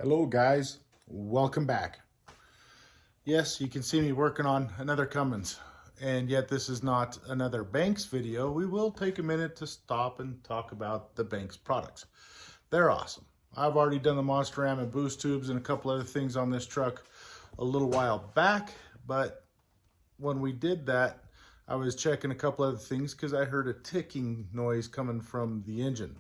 Hello guys, welcome back. Yes, you can see me working on another Cummins, and yet this is not another Banks video. We will take a minute to stop and talk about the Banks products. They're awesome. I've already done the Monster Ram and boost tubes and a couple other things on this truck a little while back, but when we did that, I was checking a couple other things because I heard a ticking noise coming from the engine.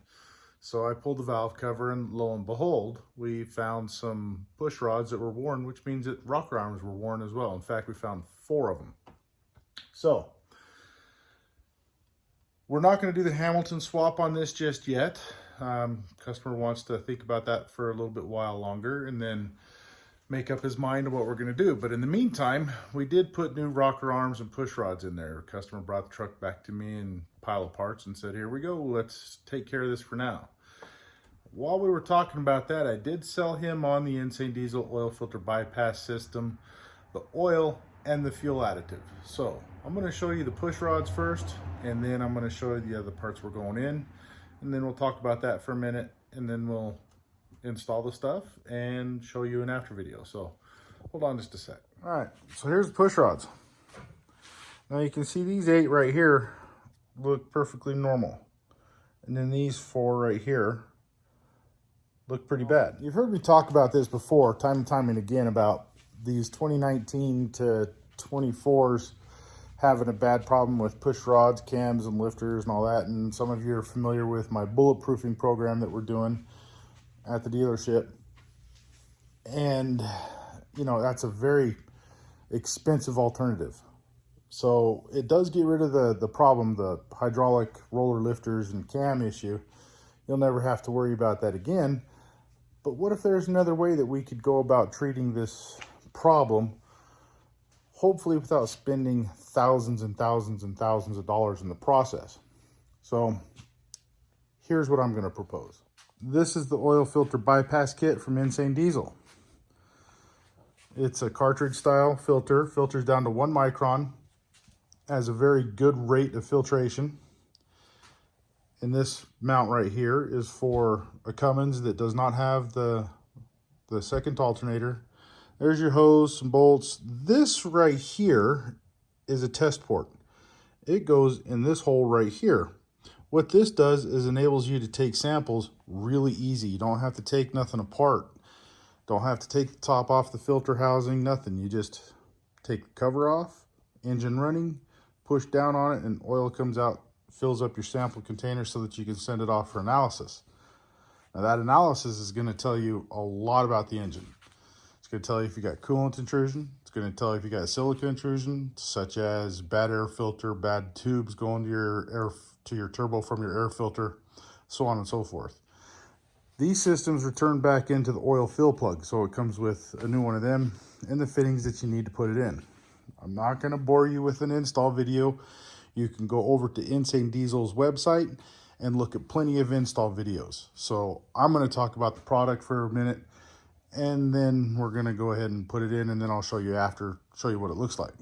So I pulled the valve cover, and lo and behold, we found some push rods that were worn, which means that rocker arms were worn as well. In fact, we found 4 of them. So we're not going to do the Hamilton swap on this just yet. Customer wants to think about that for a little bit while longer and then make up his mind on what we're going to do. But in the meantime, we did put new rocker arms and push rods in there. Customer brought the truck back to me and pile of parts and said, here we go, let's take care of this for now. While we were talking about that, I did sell him on the Insane Diesel oil filter bypass system, the oil, and the fuel additive. So I'm going to show you the push rods first, and then I'm going to show you the other parts we're going in, and then we'll talk about that for a minute, and then we'll install the stuff and show you an after video. So hold on just a sec. All right, so here's the push rods. Now you can see these 8 right here look perfectly normal, and then these 4 right here look pretty bad. You've heard me talk about this before, time and time and again, about these 2019 to 24s having a bad problem with push rods, cams, and lifters and all that. And some of you are familiar with my bulletproofing program that we're doing at the dealership. And, you know, that's a very expensive alternative. So it does get rid of the problem, the hydraulic roller lifters and cam issue. You'll never have to worry about that again. But what if there's another way that we could go about treating this problem, hopefully without spending thousands and thousands and thousands of dollars in the process? So here's what I'm going to propose. This is the oil filter bypass kit from Insane Diesel. It's a cartridge style filter, filters down to 1 micron, has a very good rate of filtration. And this mount right here is for a Cummins that does not have the second alternator. There's your hose, some bolts. This right here is a test port. It goes in this hole right here. What this does is enables you to take samples really easy. You don't have to take nothing apart. Don't have to take the top off the filter housing, nothing. You just take the cover off, engine running, push down on it, and oil comes out, fills up your sample container so that you can send it off for analysis. Now that analysis is going to tell you a lot about the engine. It's going to tell you if you got coolant intrusion. It's going to tell you if you got silica intrusion, such as bad air filter, bad tubes going to your turbo from your air filter, so on and so forth. These systems return back into the oil fill plug, so it comes with a new one of them and the fittings that you need to put it in. I'm not going to bore you with an install video. You can go over to Insane Diesel's website and look at plenty of install videos. So I'm going to talk about the product for a minute, and then we're going to go ahead and put it in, and then I'll show you what it looks like.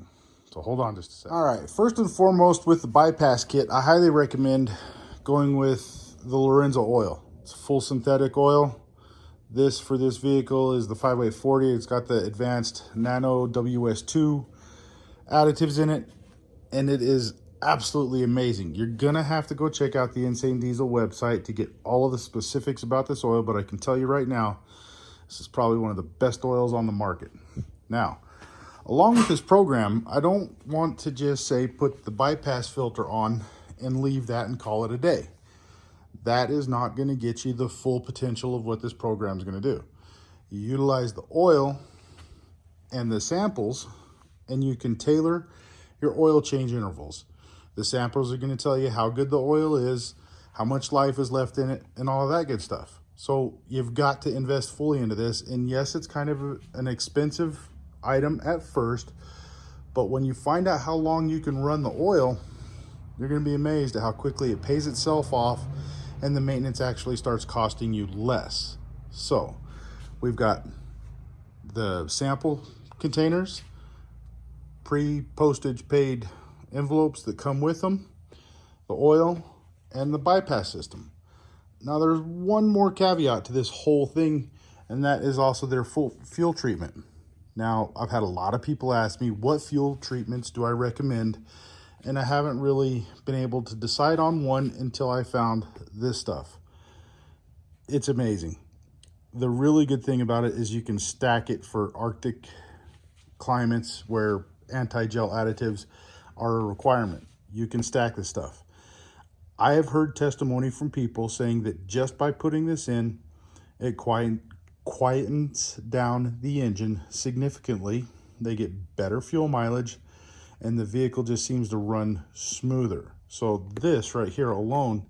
So hold on just a second. All right, first and foremost with the bypass kit, I highly recommend going with the Lorenzo oil. It's full synthetic oil. This for this vehicle is the 5840. It's got the advanced Nano WS2 additives in it, and it is absolutely amazing. You're gonna have to go check out the Insane Diesel website to get all of the specifics about this oil, but I can tell you right now, this is probably one of the best oils on the market. Now, along with this program, I don't want to just say put the bypass filter on and leave that and call it a day. That is not going to get you the full potential of what this program is going to do. You utilize the oil and the samples, and you can tailor your oil change intervals. The samples are going to tell you how good the oil is, how much life is left in it, and all of that good stuff. So you've got to invest fully into this. And yes, it's kind of an expensive item at first, but when you find out how long you can run the oil, you're going to be amazed at how quickly it pays itself off, and the maintenance actually starts costing you less. So we've got the sample containers, pre-postage paid envelopes that come with them, the oil, and the bypass system. Now there's one more caveat to this whole thing, and that is also their full fuel treatment. Now, I've had a lot of people ask me, what fuel treatments do I recommend? And I haven't really been able to decide on one until I found this stuff. It's amazing. The really good thing about it is you can stack it for Arctic climates where anti-gel additives are a requirement. You can stack this stuff. I have heard testimony from people saying that just by putting this in, it quietens down the engine significantly. They get better fuel mileage, and the vehicle just seems to run smoother. So this right here alone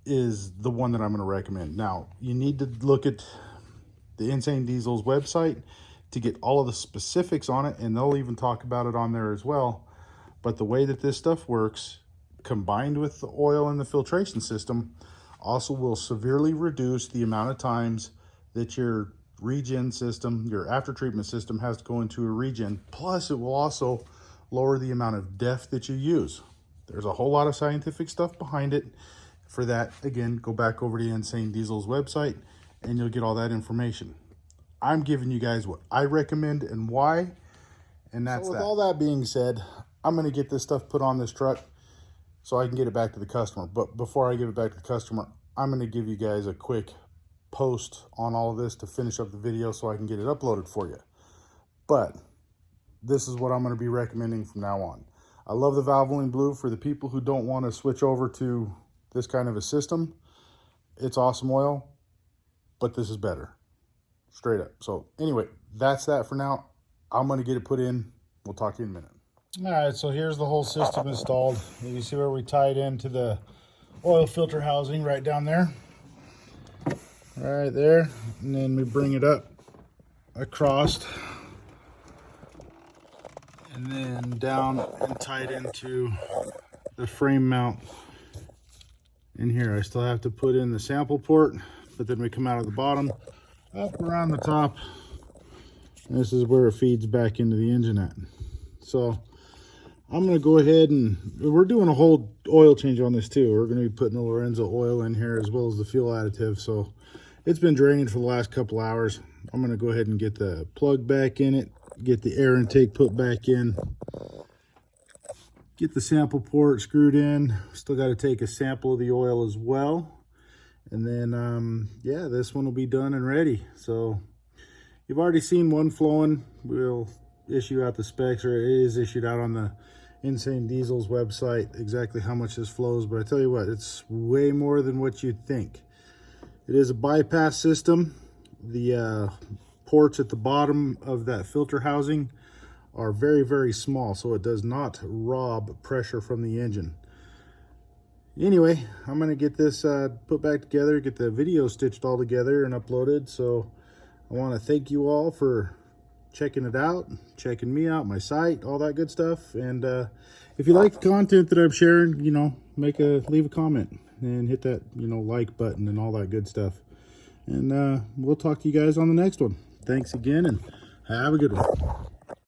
is the one that I'm going to recommend. Now, you need to look at the Insane Diesel's website to get all of the specifics on it, and they'll even talk about it on there as well. But the way that this stuff works, combined with the oil and the filtration system, also will severely reduce the amount of times that your regen system, your after treatment system, has to go into a regen. Plus, it will also lower the amount of DEF that you use. There's a whole lot of scientific stuff behind it. For that, again, go back over to Insane Diesel's website and you'll get all that information. I'm giving you guys what I recommend and why, and that's that. With all that being said, I'm going to get this stuff put on this truck so I can get it back to the customer. But before I give it back to the customer, I'm going to give you guys a quick post on all of this to finish up the video so I can get it uploaded for you. But this is what I'm going to be recommending from now on. I love the Valvoline Blue. For the people who don't want to switch over to this kind of a system, it's awesome oil, but this is better, straight up. So anyway, that's that for now. I'm going to get it put in. We'll talk to you in a minute. All right, so here's the whole system installed. You can see where we tied into the oil filter housing right down there. Right there. And then we bring it up across and then down and tie it into the frame mount in here. I still have to put in the sample port, but then we come out of the bottom, up around the top. And this is where it feeds back into the engine at. So I'm going to go ahead and we're doing a whole oil change on this too. We're going to be putting the Lorenzo oil in here as well as the fuel additive. So it's been draining for the last couple hours. I'm going to go ahead and get the plug back in it, get the air intake put back in, get the sample port screwed in. Still got to take a sample of the oil as well. And then, yeah, this one will be done and ready. So you've already seen one flowing. We'll issue out the specs, or it is issued out on the Insane Diesel's website, exactly how much this flows. But I tell you what, it's way more than what you'd think. It is a bypass system. The ports at the bottom of that filter housing are very, very small, so it does not rob pressure from the engine. Anyway, I'm going to get this put back together, get the video stitched all together and uploaded. So I want to thank you all for checking it out, checking me out, my site, all that good stuff. And if you like the content that I'm sharing, you know, leave a comment and hit that, you know, like button and all that good stuff. And we'll talk to you guys on the next one. Thanks again, and have a good one.